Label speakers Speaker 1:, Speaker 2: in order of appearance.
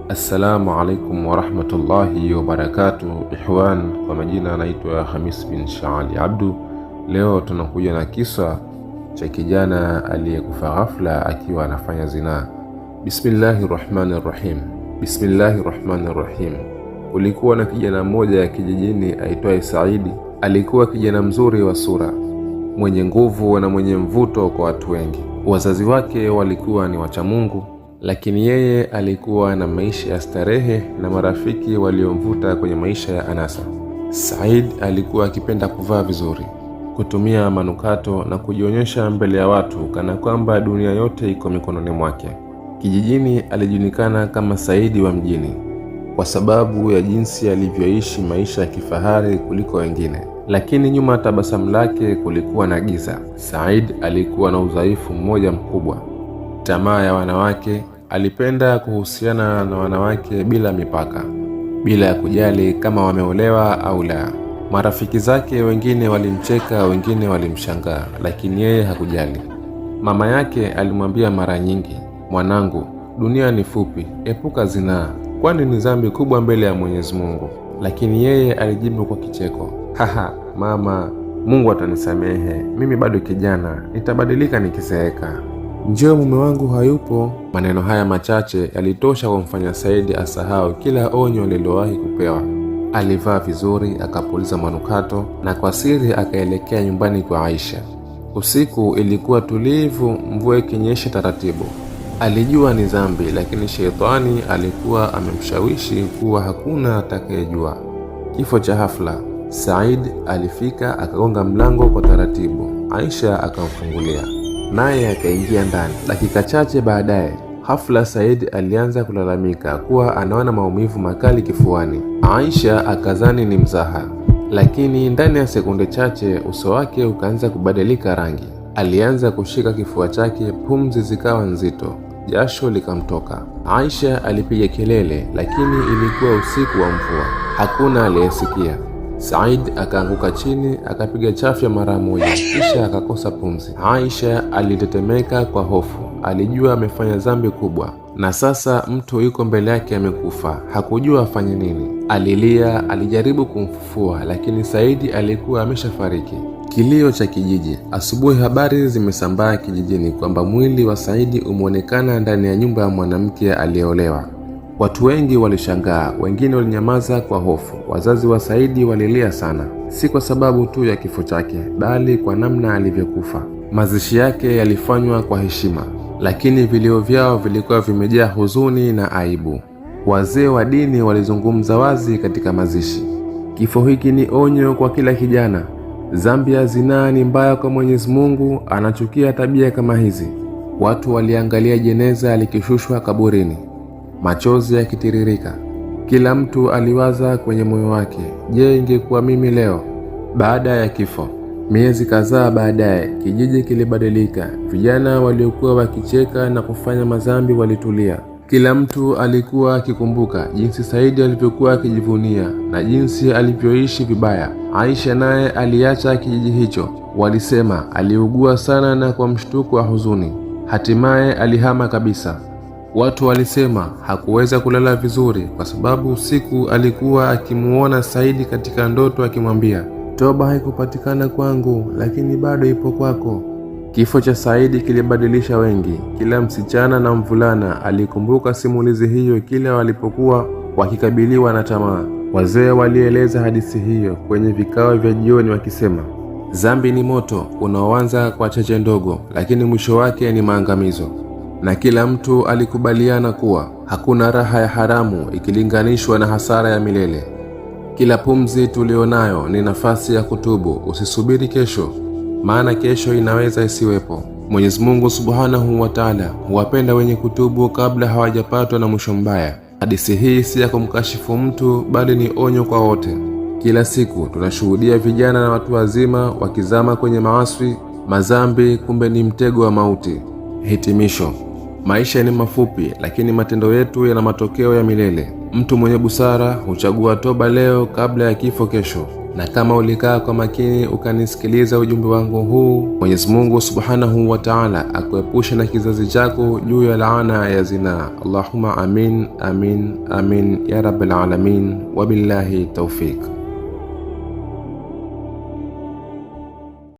Speaker 1: Assalamu alaikum warahmatullahi wabarakatuh. Ikhwan, kwa majina anaitwa Khamis bin Shaali Abdu. Leo tunakuja na kisa cha kijana aliyekufa ghafla akiwa anafanya zinaa. Bismillahirrahmanirrahim. Bismillahirrahmanirrahim. Kulikuwa na kijana mmoja kijijini aitwaye Saidi. Alikuwa kijana mzuri wa sura, mwenye nguvu na mwenye mvuto kwa watu wengi. Wazazi wake walikuwa ni wacha Mungu, lakini yeye alikuwa na maisha ya starehe na marafiki waliomvuta kwenye maisha ya anasa. Said alikuwa akipenda kuvaa vizuri, kutumia manukato na kujionyesha mbele ya watu kana kwamba dunia yote iko mikononi mwake. Kijijini alijulikana kama Saidi wa mjini kwa sababu ya jinsi alivyoishi maisha ya kifahari kuliko wengine, lakini nyuma ya tabasamu lake kulikuwa na giza. Said alikuwa na udhaifu mmoja mkubwa: tamaa ya wanawake. Alipenda kuhusiana na wanawake bila mipaka, bila ya kujali kama wameolewa au la. Marafiki zake wengine walimcheka, wengine walimshangaa, lakini yeye hakujali. Mama yake alimwambia mara nyingi, "Mwanangu, dunia ni fupi, epuka zinaa, kwani ni dhambi kubwa mbele ya Mwenyezi Mungu." Lakini yeye alijibu kwa kicheko, "Haha, mama, Mungu atanisamehe, mimi bado kijana, nitabadilika nikizeeka. Njoo mume wangu hayupo." Maneno haya machache yalitosha kumfanya Saidi asahau kila onyo alilowahi kupewa. Alivaa vizuri, akapuliza manukato na kwa siri akaelekea nyumbani kwa Aisha. Usiku ilikuwa tulivu, mvua ikinyesha taratibu. Alijua ni dhambi, lakini shetani alikuwa amemshawishi kuwa hakuna atakayejua. Kifo cha hafla. Said alifika, akagonga mlango kwa taratibu. Aisha akamfungulia, naye akaingia ndani. Dakika chache baadaye, hafla Said alianza kulalamika kuwa anaona maumivu makali kifuani. Aisha akazani ni mzaha, lakini ndani ya sekunde chache uso wake ukaanza kubadilika rangi. Alianza kushika kifua chake, pumzi zikawa nzito, jasho likamtoka. Aisha alipiga kelele, lakini ilikuwa usiku wa mvua, hakuna aliyesikia. Said akaanguka chini, akapiga chafya mara moja, kisha akakosa pumzi. Aisha alitetemeka kwa hofu. Alijua amefanya dhambi kubwa na sasa mtu yuko mbele yake amekufa, hakujua afanye nini. Alilia, alijaribu kumfufua, lakini Saidi alikuwa ameshafariki. Kilio cha kijiji. Asubuhi habari zimesambaa kijijini kwamba mwili wa Saidi umeonekana ndani ya nyumba ya mwanamke aliyeolewa. Watu wengi walishangaa, wengine walinyamaza kwa hofu. Wazazi wa Saidi walilia sana, si kwa sababu tu ya kifo chake, bali kwa namna alivyokufa. Mazishi yake yalifanywa kwa heshima, lakini vilio vyao vilikuwa vimejaa huzuni na aibu. Wazee wa dini walizungumza wazi katika mazishi. Kifo hiki ni onyo kwa kila kijana. Dhambi ya zinaa ni mbaya kwa Mwenyezi Mungu, anachukia tabia kama hizi. Watu waliangalia jeneza likishushwa kaburini, machozi yakitiririka. Kila mtu aliwaza kwenye moyo wake, je, ingekuwa mimi leo? Baada ya kifo, miezi kadhaa baadaye, kijiji kilibadilika. Vijana waliokuwa wakicheka na kufanya madhambi walitulia. Kila mtu alikuwa akikumbuka jinsi Saidi alivyokuwa akijivunia na jinsi alivyoishi vibaya. Aisha naye aliacha kijiji hicho. Walisema aliugua sana na kwa mshtuko wa huzuni, hatimaye alihama kabisa. Watu walisema hakuweza kulala vizuri kwa sababu usiku alikuwa akimuona Saidi katika ndoto akimwambia, "Toba haikupatikana kwangu, lakini bado ipo kwako." Kifo cha Saidi kilibadilisha wengi. Kila msichana na mvulana alikumbuka simulizi hiyo kila walipokuwa wakikabiliwa na tamaa. Wazee walieleza hadithi hiyo kwenye vikao vya jioni wakisema, dhambi ni moto unaoanza kwa cheche ndogo, lakini mwisho wake ni maangamizo. Na kila mtu alikubaliana kuwa hakuna raha ya haramu ikilinganishwa na hasara ya milele. Kila pumzi tulionayo ni nafasi ya kutubu. Usisubiri kesho, maana kesho inaweza isiwepo. Mwenyezi Mungu Subhanahu wa Ta'ala huwapenda wenye kutubu kabla hawajapatwa na mwisho mbaya. Hadithi hii si ya kumkashifu mtu, bali ni onyo kwa wote. Kila siku tunashuhudia vijana na watu wazima wakizama kwenye maasi, madhambi, kumbe ni mtego wa mauti. Hitimisho. Maisha ni mafupi, lakini matendo yetu yana matokeo ya milele. Mtu mwenye busara huchagua toba leo kabla ya kifo kesho. Na kama ulikaa kwa makini ukanisikiliza ujumbe wangu huu, Mwenyezi Mungu Subhanahu wa Ta'ala akuepushe na kizazi chako juu ya laana ya zinaa. Allahumma amin amin amin ya rabbil alamin, wabillahi tawfik.